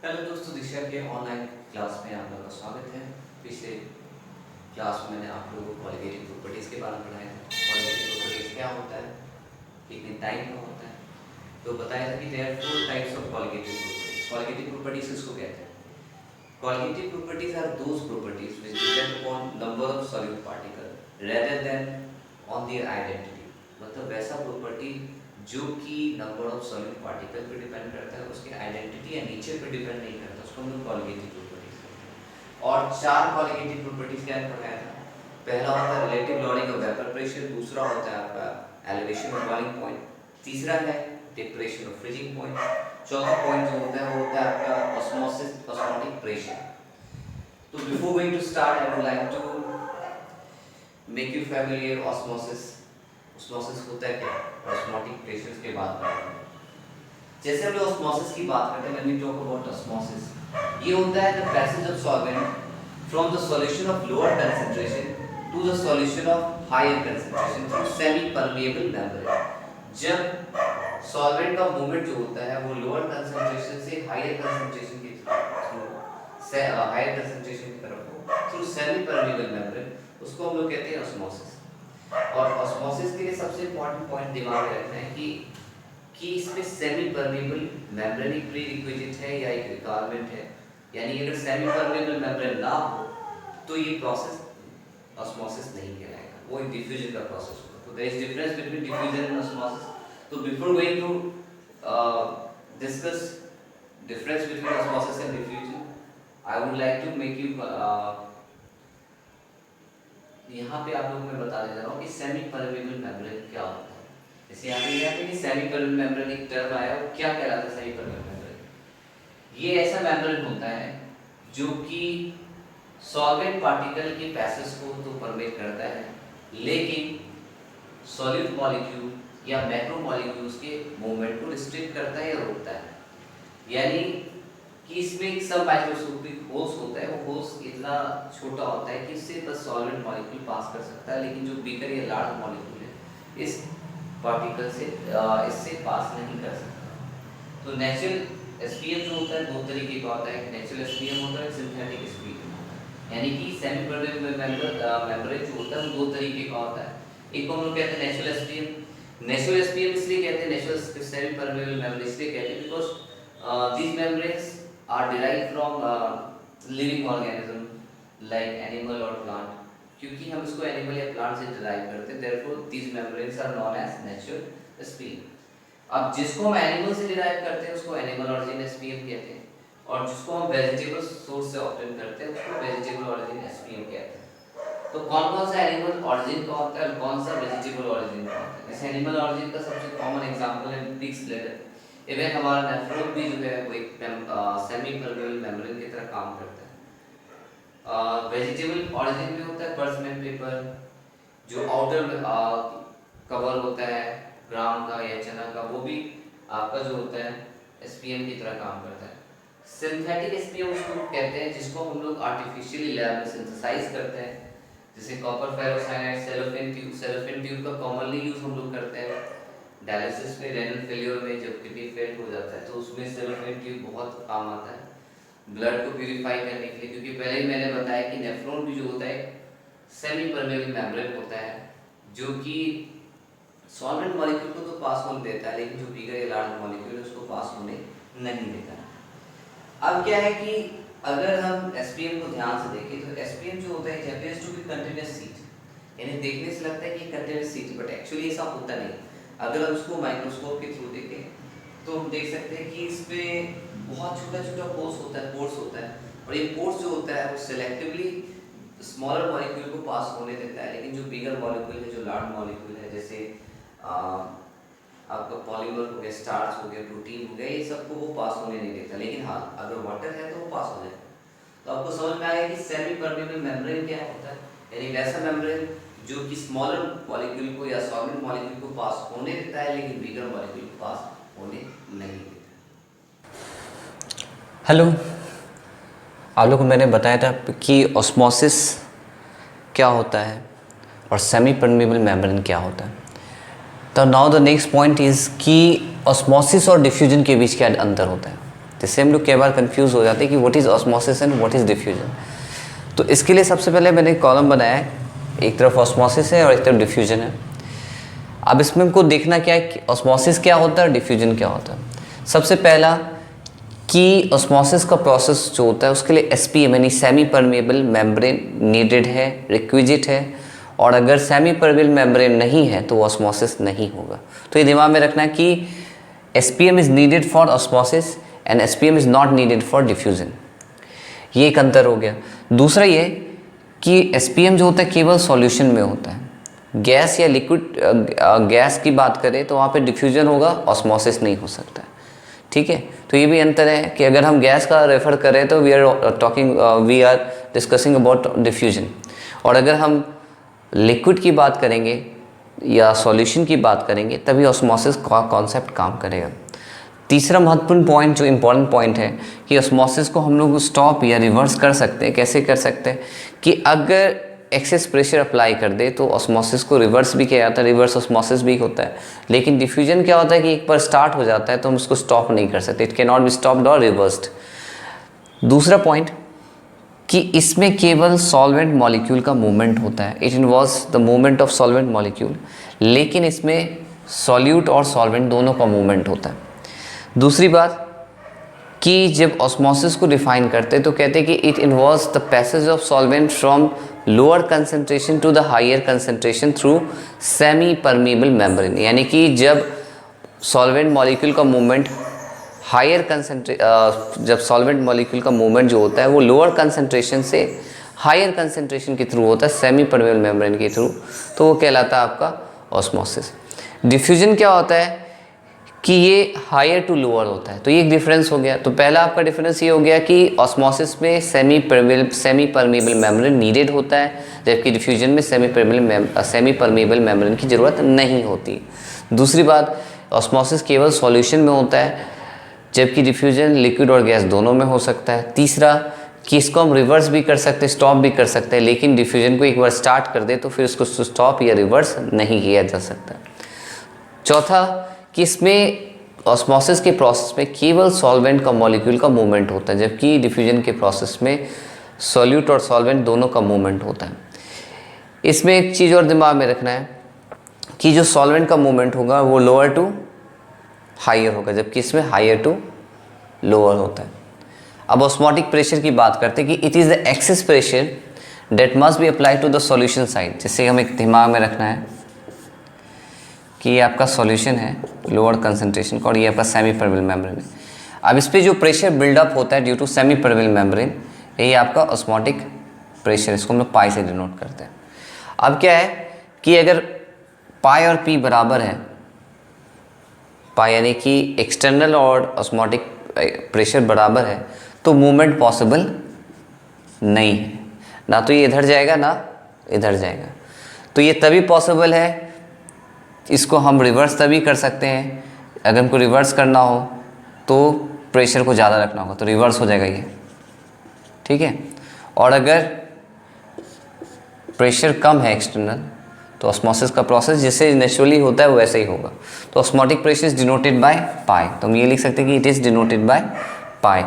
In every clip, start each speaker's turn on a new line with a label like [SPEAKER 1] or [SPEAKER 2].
[SPEAKER 1] Hello दोस्तों, दिशा के online class में आप लोगों का स्वागत है। पिछले क्लास में मैंने आप लोगों को क्वालिटेटिव प्रॉपर्टीज़ के बारे में पढ़ाया था। क्वालिटेटिव प्रॉपर्टीज़ क्या होता है, कितने टाइप का होता है, तो बताया था कि there are 4 types of qualitative properties. Qualitative properties इसको कहते हैं। Qualitative properties are those properties which depend upon number of solute particle rather than on their identity. मतलब वैसा प्रॉपर्टी जो कि नंबर ऑफ सॉल्यूट पार्टिकल पे डिपेंड करता है, उसके आइडेंटिटी या नेचर पे डिपेंड नहीं करता, उसको हम लोग कॉलिगेटिव प्रॉपर्टीज कहते हैं। और 4 कॉलिगेटिव प्रॉपर्टीज क्या पढ़ाया था। पहला होता है relative loading of vapour pressure, दूसरा होता है आपका एलिवेशन ऑफ बॉइलिंग पॉइंट, तीसरा है डिप्रेशन ऑफ फ्रीजिंग पॉइंट, चौथा पॉइंट जो होता है वो होता है आपका ऑस्मोसिस ऑस्मोटिक प्रेशर। तो before going to start I would like to make you familiar osmosis. Osmosis होता है क्या, ऑस्मोटिक प्रेशर्स के बात करते हैं। जैसे हम लोग ऑस्मोसिस की बात करते हैं, when we talk about osmosis, ये होता है the passage of solvent from the solution of lower concentration to the solution of higher concentration through semi permeable membrane. जब सॉल्वेंट का मूवमेंट जो होता है वो लोअर कंसंट्रेशन से हायर कंसंट्रेशन की तरफ हो थ्रू सेमी परमेएबल मेम्ब्रेन, उसको हम लोग कहते हैं ऑस्मोसिस। और ऑस्मोसिस के लिए सबसे इम्पोर्टेंट पॉइंट दिमाग में रखना है कि इसमें सेमी परमेबल मेम्ब्रेन एक प्री रिक्विजिट है या एक रिक्वायरमेंट है। यानी अगर सेमी परमेबल मेम्ब्रेन ना हो तो ये प्रोसेस ऑस्मोसिस नहीं कहलाएगा, वो एक डिफ्यूजन का प्रोसेस होगा। तो there is difference between diffusion and osmosis. तो before going to discuss difference between osmosis and diffusion, I would like to make you यहाँ पे आप लोगों को मैं बता दे रहा हूँ कि सेमी परमेबल मेम्ब्रेन क्या होता है। जैसे यहाँ पे कि सेमी परमेबल मेम्ब्रेन एक टर्म आया, वो क्या कहलाता है सेमी परमेबल मेम्ब्रेन। ये ऐसा मेम्ब्रेन होता है जो कि सॉल्वेंट पार्टिकल के पैसेज को तो परमेट करता है, लेकिन सॉल्यूट मॉलिक्यूल या मैक्रो मॉलिक्यूल्स के मूवमेंट को रिस्ट्रिक्ट करता है या रोकता है। यानी कि इसमें एक सब माइक्रोस्कोपिक होल्स होता है, वो होल्स इतना छोटा होता है कि इससे बस सॉल्वेंट मॉलिक्यूल पास कर सकता है, लेकिन जो बीकर या लार्ज मॉलिक्यूल है इस पार्टिकल से इससे पास नहीं कर सकता। तो नेचुरल एसपीएम जो होता है दो तरीके का होता है, नेचुरल एसपीएम होता है, सिंथेटिक एसपीएम होता है। यानी कि सेमी परमेबल मेम्ब्रेन जो होता है वो दो तरीके का होता है। एक को हम लोग कहते हैं नेचुरल एसपीएम। नेचुरल एसपीएम इसलिए कहते हैं नेचुरल सेमी परमेबल मेम्ब्रेन इसलिए कहते हैं because these membranes are derived from living organism like animal or plant। क्योंकि हम इसको एनिमल या प्लांट से डिराइव करते हैं, therefore these membranes are known as natural SPM। अब जिसको हम एनिमल से डिराइव करते हैं उसको एनिमल ऑरिजिन SPM कहते हैं, और जिसको हम वेजिटेबल सोर्स से ऑब्टेन करते हैं उसको वेजिटेबल ऑरिजिन SPM कहते हैं। तो कौन कौन सा एनिमल ऑरिजिन का होता है और कौन सा वेजिटेबल ऑरिजिन का होता है। जैसे एनिमल ऑरिजिन का सबसे कॉमन एग्जांपल है पिग्स ब्लैडर। इवन हमारा नेफ्रॉन भी जो है वो एक सेमी परमेबल मेम्ब्रेन की तरह काम करता है। वेजिटेबल ऑरिजिन में होता है पर्समेंट पेपर, जो आउटर कवर होता है ग्राम का या चना का, वो भी आपका जो होता है एसपीएम की तरह काम करता है। सिंथेटिक एसपीएम उसको कहते हैं जिसको हम लोग आर्टिफिशियली लैब में सिंथेसाइज करते हैं, जैसे कॉपर फेरोसाइनाइड, सेलोफेन ट्यूब का कॉमनली यूज हम लोग करते हैं डायलिसिस में, रेनल फेलियर में, जब किडनी फेल हो जाता है तो उसमें सेलोफेन ट्यूब बहुत काम आता है ब्लड को प्यूरिफाई करने के लिए। क्योंकि पहले ही मैंने बताया कि नेफ्रॉन भी जो होता है सेमी परमेबल मेम्ब्रेन होता है जो कि सॉल्वेंट मॉलिक्यूल को तो पास होने देता है, लेकिन जो बिगर या लार्ज मॉलिक्यूल है उसको पास होने नहीं देता। अब क्या है कि अगर हम एसपीएम को ध्यान से देखें तो एसपीएम जो होता है appears to be continuous sheet, यानी देखने से लगता है कि कंटीन्यूअस सीट, बट एक्चुअली ऐसा होता नहीं। अगर हम उसको माइक्रोस्कोप के थ्रू देखें तो हम देख सकते हैं कि इसमें बहुत छोटा छोटा पोर्स होता है, और ये पोर्स जो होता है वो सिलेक्टिवली स्मॉलर मॉलिक्यूल को पास होने देता है, लेकिन जो बिगर मॉलिक्यूल है, जो लार्ज मॉलिक्यूल है, जैसे आपका पॉलीमर हो गया, स्टार्च हो गया, प्रोटीन हो गया, ये सबको वो पास होने नहीं देता। लेकिन हाँ, अगर वाटर है तो वो पास हो जाएगा। तो आपको समझ में आएगा कि सेमी परमेबल मेम्ब्रेन क्या होता है, यानी वैसा मेम्ब्रेन जो कि स्मॉलर मॉलिक्यूल को या सॉलिड मॉलिक्यूल को पास होने देता है, लेकिन बिगर मॉलिक्यूल को पास होने नहीं देता।
[SPEAKER 2] हेलो, आप लोगों को मैंने बताया था कि ऑस्मोसिस क्या होता है और सेमी परमेबल मेम्ब्रेन क्या होता है। तो now the next point is कि ऑस्मोसिस और डिफ्यूजन के बीच क्या अंतर होता है। जिससे हम लोग कई बार कंफ्यूज हो जाते हैं कि what is osmosis and what is diffusion. तो इसके लिए सबसे पहले मैंने कॉलम बनाया है, एक तरफ ऑस्मोसिस है और एक तरफ डिफ्यूजन है। अब इसमें हमको देखना क्या है कि ऑस्मोसिस क्या होता है और डिफ्यूजन क्या होता है। सबसे पहला कि ऑस्मोसिस का प्रोसेस जो होता है उसके लिए एसपीएम यानी सेमी परमेबल मेम्ब्रेन नीडेड है, रिक्विजिट है, और अगर सेमी परमेबल मेम्ब्रेन नहीं है तो ऑस्मोसिस नहीं होगा। तो ये दिमाग में रखना है कि SPM is needed for osmosis and SPM is not needed for diffusion. ये एक अंतर हो गया। दूसरा ये कि एसपीएम जो होता है केवल सॉल्यूशन में होता है। गैस या लिक्विड गैस की बात करें तो वहाँ पे डिफ्यूजन होगा, ऑस्मोसिस नहीं हो सकता है। ठीक है, तो ये भी अंतर है कि अगर हम गैस का रेफर करें तो we are discussing about diffusion, और अगर हम लिक्विड की बात करेंगे या सॉल्यूशन की बात करेंगे तभी ऑस्मोसिस का कॉन्सेप्ट काम करेगा। तीसरा महत्वपूर्ण पॉइंट जो इम्पोर्टेंट पॉइंट है कि ऑस्मोसिस को हम लोग स्टॉप या रिवर्स कर सकते हैं। कैसे कर सकते हैं कि अगर एक्सेस प्रेशर अप्लाई कर दे तो ऑस्मोसिस को रिवर्स भी किया जाता है, रिवर्स ऑस्मोसिस भी होता है। लेकिन डिफ्यूजन क्या होता है कि एक बार स्टार्ट हो जाता है तो हम उसको स्टॉप नहीं कर सकते, it can not be stopped और रिवर्स्ड। दूसरा पॉइंट कि इसमें केवल सॉल्वेंट मॉलिक्यूल का मूवमेंट होता है, it involves the movement of solvent molecule, लेकिन इसमें सॉल्यूट और सॉल्वेंट दोनों का मूवमेंट होता है। दूसरी बात कि जब ऑस्मोसिस को डिफाइन करते हैं तो कहते हैं कि it involves the passage of solvent from lower concentration to the higher concentration through semi permeable membrane, यानी कि जब सॉल्वेंट मॉलिक्यूल का मूवमेंट जब सॉल्वेंट मॉलिक्यूल का मूवमेंट जो होता है वो लोअर कंसंट्रेशन से हायर कंसंट्रेशन के थ्रू होता है, सेमी परमीबल मेम्ब्रेन के थ्रू, तो वो कहलाता है आपका ऑस्मोसिस। डिफ्यूजन क्या होता है कि ये हायर टू लोअर होता है, तो ये एक डिफरेंस हो गया। तो पहला आपका डिफरेंस ये हो गया कि ऑस्मोसिस में सेमी परमीबल मेम्ब्रेन नीडेड होता है, जबकि डिफ्यूजन में सेमी परमीबल मेम्ब्रेन की ज़रूरत नहीं होती। दूसरी बात, ऑस्मोसिस केवल सॉल्यूशन में होता है, जबकि डिफ्यूजन लिक्विड और गैस दोनों में हो सकता है। तीसरा कि इसको हम रिवर्स भी कर सकते हैं, स्टॉप भी कर सकते हैं, लेकिन डिफ्यूजन को एक बार स्टार्ट कर दे तो फिर उसको स्टॉप या रिवर्स नहीं किया जा सकता। चौथा कि इसमें ऑस्मोसिस के प्रोसेस में केवल सॉल्वेंट का मॉलिक्यूल का मूवमेंट होता है, जबकि डिफ्यूजन के प्रोसेस में सॉल्यूट और सॉल्वेंट दोनों का मूवमेंट होता है। इसमें एक चीज़ और दिमाग में रखना है कि जो सॉल्वेंट का मूवमेंट होगा वो लोअर टू हायर होगा, जबकि इसमें हायर टू लोअर होता है। अब ऑस्मोटिक प्रेशर की बात करते हैं कि it is the excess pressure that must be apply to the solution side, जिससे हमें एक दिमाग में रखना है कि ये आपका सॉल्यूशन है लोअर कंसंट्रेशन का और ये आपका सेमी परमेबल मेम्ब्रेन है। अब इस पे जो प्रेशर बिल्डअप होता है due to semi permeable membrane, यही आपका ऑस्मोटिक प्रेशर, इसको हम लोग पाई से डिनोट करते हैं। अब क्या है कि अगर पाई और पी बराबर है, पाई यानी कि एक्सटर्नल और ऑस्मोटिक प्रेशर बराबर है, तो मूवमेंट पॉसिबल नहीं है, ना तो ये इधर जाएगा ना इधर जाएगा। तो ये तभी पॉसिबल है, इसको हम रिवर्स तभी कर सकते हैं, अगर हमको रिवर्स करना हो तो प्रेशर को ज़्यादा रखना होगा तो रिवर्स हो जाएगा ये, ठीक है। और अगर प्रेशर कम है एक्सटर्नल तो ऑस्मोसिस का प्रोसेस जैसे नेचुरली होता है वो वैसे ही होगा। तो osmotic pressure is denoted by pi, तो हम ये लिख सकते हैं कि it is denoted by pi.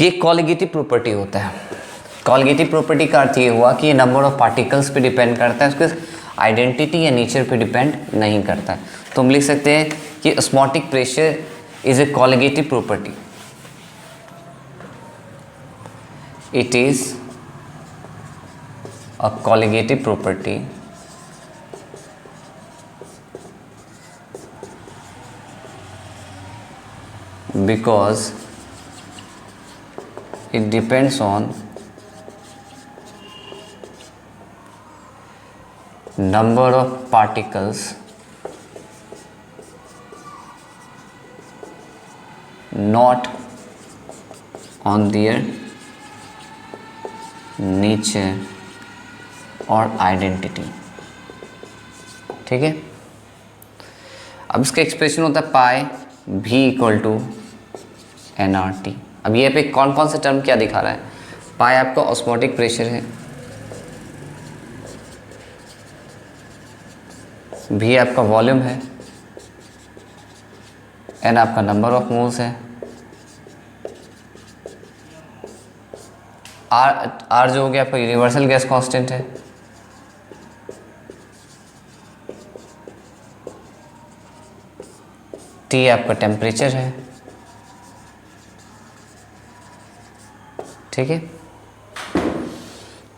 [SPEAKER 2] ये कॉलिगेटिव प्रॉपर्टी होता है। कॉलिगेटिव प्रॉपर्टी का अर्थ ये हुआ कि ये नंबर ऑफ पार्टिकल्स पे डिपेंड करता है, उसके आइडेंटिटी या नेचर पे डिपेंड नहीं करता है। तो हम लिख सकते हैं कि osmotic pressure is a colligative property, it is a colligative property because it depends on number of particles not on their nature और आइडेंटिटी, ठीक है। अब इसका एक्सप्रेशन होता है पाई भी इक्वल टू NRT। अब ये पे कौन कौन से टर्म क्या दिखा रहा है, पाई आपका ऑस्मोटिक प्रेशर है, V आपका वॉल्यूम है, N आपका नंबर ऑफ मोल्स है, R जो हो गया आपका यूनिवर्सल गैस कांस्टेंट है, T आपका टेम्परेचर है, ठीक है।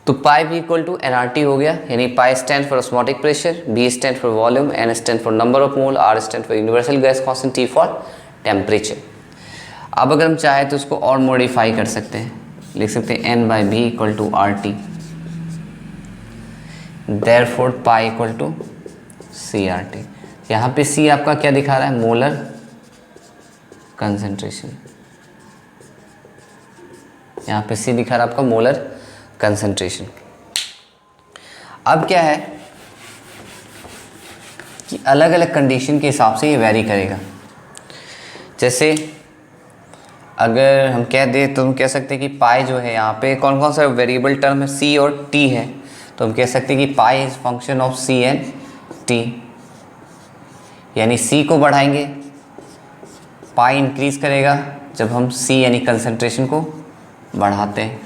[SPEAKER 2] तो पाई भी इक्वल टू nRT हो गया, यानी pi stand for osmotic pressure, B stand for volume, N stand for number of mole, R stand for universal gas constant, T for temperature. अब अगर हम चाहें तो उसको और मॉडिफाई कर सकते हैं, लिख सकते हैं N/B equal to RT, therefore pi equal to CRT। यहाँ पे C आपका क्या दिखा रहा है, मोलर कंसंट्रेशन, यहाँ पे C दिखा रहा है आपका मोलर कंसंट्रेशन। अब क्या है कि अलग अलग कंडीशन के हिसाब से ये वेरी करेगा। जैसे अगर हम कह दें तो हम कह सकते हैं कि पाई जो है, यहाँ पे कौन कौन सा वेरिएबल टर्म है, C और T है, तो हम कह सकते हैं कि pi is function of C and T, यानी C को बढ़ाएंगे, पाई इंक्रीज करेगा जब हम C यानी कंसंट्रेशन को बढ़ाते हैं,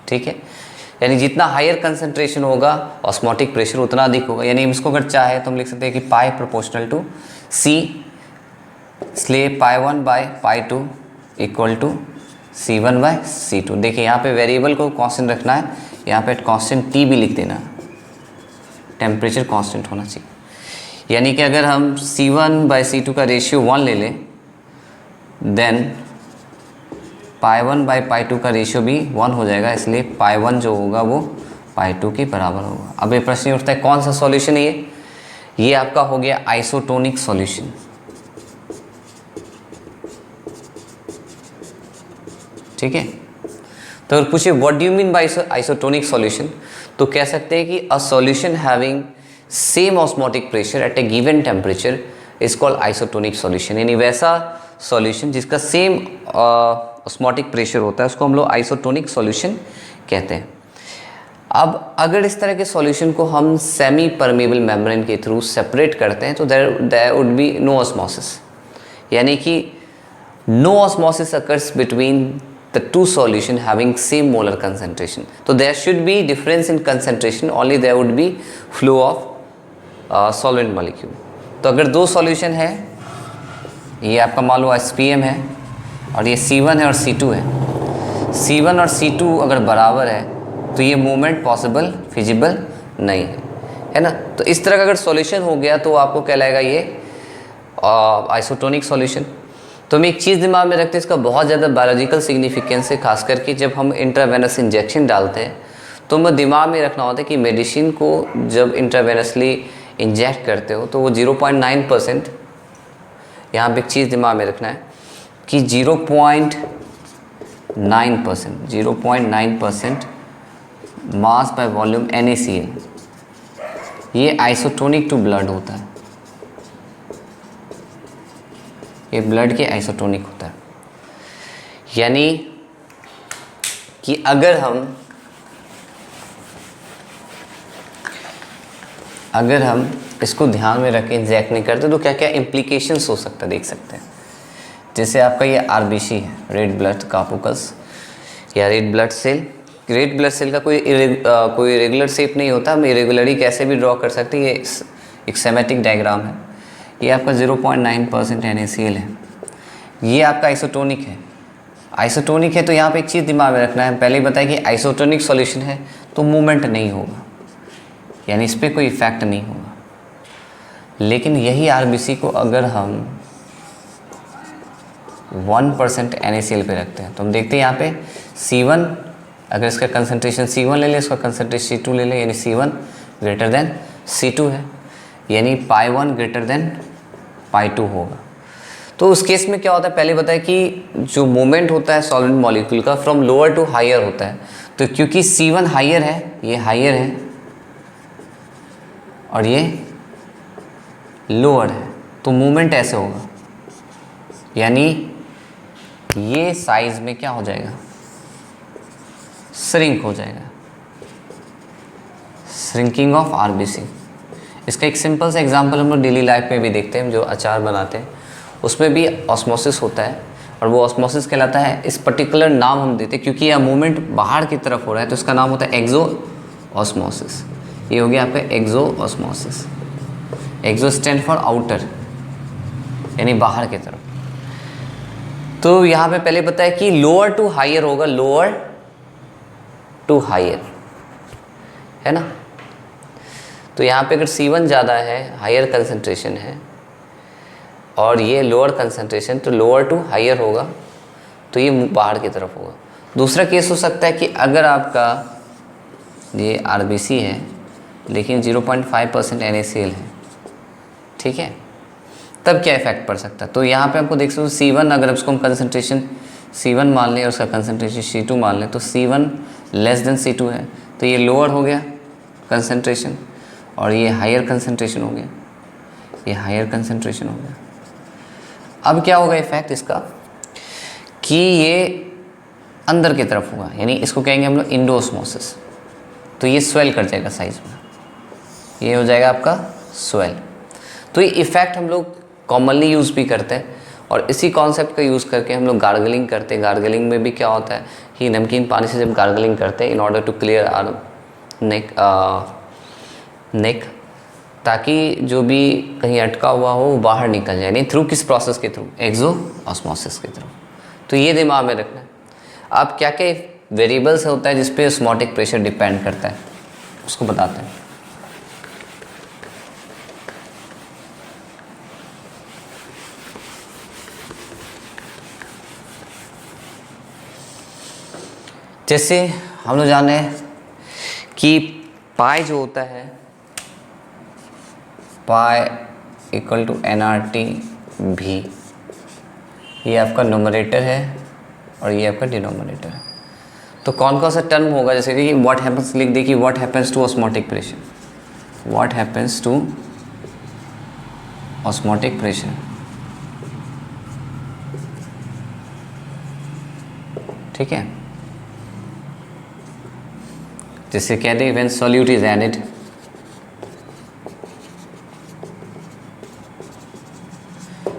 [SPEAKER 2] ठीक है। यानी जितना हायर कंसंट्रेशन होगा ऑस्मोटिक प्रेशर उतना अधिक होगा, यानी इसको अगर चाहे तो हम लिख सकते हैं कि पाई प्रोपोर्शनल टू C, इसलिए पाई1/पाई2 इक्वल टू C1/C2। देखिए यहाँ पे वेरिएबल को कांस्टेंट रखना है, यहाँ पे कांस्टेंट T भी लिख देना, टेम्परेचर कांस्टेंट होना चाहिए। यानी कि अगर हम C1/C2 का रेशियो 1 ले लें, देन पाई1/पाई2 का रेशियो भी 1 हो जाएगा, इसलिए पाई1 जो होगा वो पाई2 के बराबर होगा। अब ये प्रश्न ये उठता है कौन सा सॉल्यूशन है ये आपका हो गया आइसोटोनिक सॉल्यूशन, ठीक है। तो अगर पूछे what do you mean by isotonic solution, तो कह सकते हैं कि a solution having same osmotic pressure at A given temperature is called isotonic solution. यानी वैसा सॉल्यूशन जिसका सेम ऑस्मोटिक प्रेशर होता है उसको हम लोग आइसोटोनिक सॉल्यूशन कहते हैं। अब अगर इस तरह के सॉल्यूशन को हम सेमी परमेबल मेम्ब्रेन के थ्रू सेपरेट करते हैं तो there would be no osmosis, यानी कि no osmosis occurs between the two solution having same molar concentration. So there should be difference in concentration, only there would be flow of solvent molecule. तो अगर दो solution है, ये आपका मान लो SPM है और ये C1 है और C2 है, C1 और C2 अगर बराबर है तो ये मूवमेंट पॉसिबल फिजिबल नहीं है ना। तो इस तरह का अगर सॉल्यूशन हो गया तो आपको कहलाएगा ये आइसोटोनिक सॉल्यूशन। तो हम एक चीज़ दिमाग में रखते हैं, इसका बहुत ज़्यादा बायोलॉजिकल सिग्निफिकेंस है, खास करके जब हम इंट्रावेनस इंजेक्शन डालते हैं तो हमें दिमाग में रखना होता है कि मेडिसिन को जब इंट्रावेनसली इंजेक्ट करते हो तो वो 0.9%, यहाँ पे एक चीज़ दिमाग में रखना है कि 0.9% मास बाय वॉल्यूम NaCl ये आइसोटोनिक टू ब्लड होता है, ये ब्लड के आइसोटोनिक होता है। यानी कि अगर हम इसको ध्यान में रखें, इंजेक्ट नहीं करते तो क्या क्या इम्प्लीकेशंस हो सकता है देख सकते हैं। जैसे आपका ये RBC है, रेड ब्लड कार्पुकल्स या red blood cell. Red blood cell का कोई रेगुलर शेप नहीं होता, हम इरेगुलरली कैसे भी ड्रॉ कर सकते हैं। ये एक सेमेटिक डायग्राम है, ये आपका 0.9% NaCl है, ये आपका आइसोटोनिक है। आइसोटोनिक है तो यहाँ पे एक चीज़ दिमाग में रखना है, पहले ही बताया कि आइसोटोनिक सॉल्यूशन है तो मूवमेंट नहीं होगा, यानी इस पर कोई इफेक्ट नहीं होगा। लेकिन यही RBC को अगर हम 1% NaCl पे रखते हैं तो हम देखते हैं यहाँ पे C1, अगर इसका कंसंट्रेशन C1 ले लें, इसका कंसंट्रेशन C2 ले लें, यानी C1 ग्रेटर देन C2 है, यानी पाई1 ग्रेटर देन पाई2 होगा। तो उस केस में क्या होता है, पहले बताया कि जो मूवमेंट होता है सॉल्वेंट मॉलिक्यूल का फ्रॉम लोअर टू हायर होता है। तो क्योंकि C1 हायर है, ये हायर है और ये लोअर है, तो मूवमेंट ऐसे होगा, यानी ये साइज में क्या हो जाएगा, श्रिंक हो जाएगा, श्रिंकिंग ऑफ RBC। इसका एक सिंपल सा एग्जांपल हम लोग डेली लाइफ में भी देखते हैं, जो अचार बनाते हैं उसमें भी ऑस्मोसिस होता है, और वो ऑस्मोसिस कहलाता है, इस पर्टिकुलर नाम हम देते हैं क्योंकि यह मूवमेंट बाहर की तरफ हो रहा है तो इसका नाम होता है एक्सो ऑस्मोसिस। ये हो गया आपका exo osmosis. Exo stand for outer, यानी बाहर की तरफ। तो यहाँ पे पहले बताया कि लोअर टू हायर होगा, लोअर टू हायर, है ना। तो यहाँ पे अगर C1 ज़्यादा है, हायर कंसंट्रेशन है, और ये लोअर कंसंट्रेशन, तो लोअर टू हायर होगा, तो ये बाहर की तरफ होगा। दूसरा केस हो सकता है कि अगर आपका ये RBC है लेकिन 0.5% NaCl है, ठीक है, तब क्या इफेक्ट पड़ सकता है। तो यहाँ पे आपको देख सकते हो C1, अगर उसको हम कंसंट्रेशन C1 मान लें और उसका कंसंट्रेशन C2 मान लें, तो C1 लेस देन C2 है, तो ये लोअर हो गया कंसंट्रेशन, और ये हायर कंसंट्रेशन हो गया, ये हायर कंसंट्रेशन हो गया। अब क्या होगा इफेक्ट इसका कि ये अंदर की तरफ होगा, यानी इसको कहेंगे हम लोग इंडोऑस्मोसिस। तो ये स्वेल कर जाएगा साइज में, ये हो जाएगा आपका स्वेल। तो ये इफ़ेक्ट हम लोग कॉमनली यूज़ भी करते हैं, और इसी कॉन्सेप्ट का यूज़ करके हम लोग गार्गलिंग करते हैं। गार्गलिंग में भी क्या होता है कि नमकीन पानी से जब गार्गलिंग करते हैं in order to clear our neck, ताकि जो भी कहीं अटका हुआ हो वो बाहर निकल जाए। नहीं, थ्रू किस प्रोसेस के थ्रू, एक्सो ऑस्मोसिस के थ्रू। तो ये दिमाग में रखना है। अब क्या क्या वेरिएबल्स होता है जिस पे ऑस्मोटिक प्रेशर डिपेंड करता है, उसको बताते हैं। जैसे हम लोग जाने कि पाई जो होता है, पाई इक्वल टू nRT/V, ये आपका न्यूमरेटर है और ये आपका डिनोमिनेटर है। तो कौन कौन सा टर्म होगा, जैसे कि व्हाट हैपेंस, लिख दे कि what happens to osmotic pressure, what happens to osmotic pressure, ठीक है। जैसे कहते हैं व्हेन सॉल्यूट इज एडेड,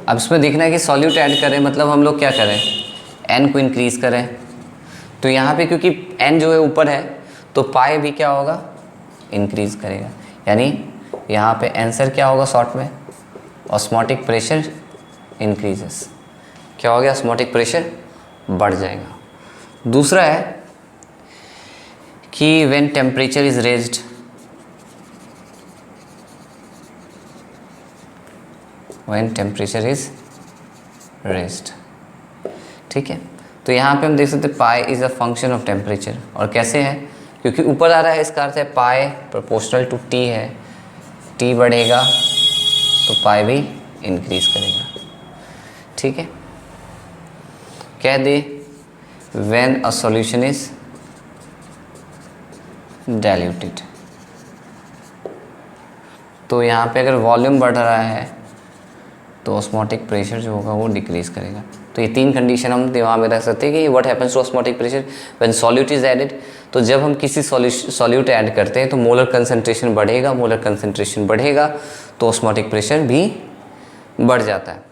[SPEAKER 2] अब इसमें देखना है कि सॉल्यूट ऐड करें मतलब हम लोग क्या करें, n को इंक्रीज़ करें। तो यहाँ पे क्योंकि n जो है ऊपर है तो पाई भी क्या होगा, इंक्रीज़ करेगा। यानी यहाँ पे आंसर क्या होगा शॉर्ट में, ऑस्मोटिक प्रेशर इंक्रीजेस। क्या हो गया, ऑस्मोटिक प्रेशर बढ़ जाएगा। दूसरा है कि when temperature is raised, when temperature is raised, ठीक है। तो यहाँ पे हम देख सकते हैं pi is a function of temperature, और कैसे है, क्योंकि ऊपर आ रहा है इसका अर्थ है पाई प्रोपोर्शनल टू टी है, टी बढ़ेगा तो पाई भी इंक्रीज करेगा, ठीक है। कह दे when a solution is diluted, तो यहाँ पे अगर वॉल्यूम बढ़ रहा है तो ऑस्मोटिक प्रेशर जो होगा वो डिक्रीज करेगा। तो ये तीन कंडीशन हम दिमाग में रख सकते हैं कि what happens to osmotic pressure when solute is added. तो जब हम किसी सॉल्यूट ऐड करते हैं तो मोलर कंसंट्रेशन बढ़ेगा, मोलर कंसंट्रेशन बढ़ेगा तो ऑस्मोटिक प्रेशर भी बढ़ जाता है,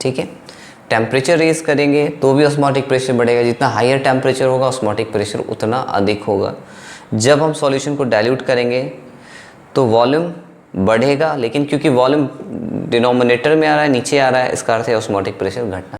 [SPEAKER 2] ठीक है। टेम्परेचर रेज करेंगे तो भी ऑस्मोटिक प्रेशर बढ़ेगा, जितना हायर टेम्परेचर होगा ऑस्मोटिक प्रेशर उतना अधिक होगा। जब हम सॉल्यूशन को डाइल्यूट करेंगे तो वॉल्यूम बढ़ेगा, लेकिन क्योंकि वॉल्यूम डिनोमिनेटर में आ रहा है, नीचे आ रहा है, इसका अर्थ है ऑस्मोटिक प्रेशर घटना।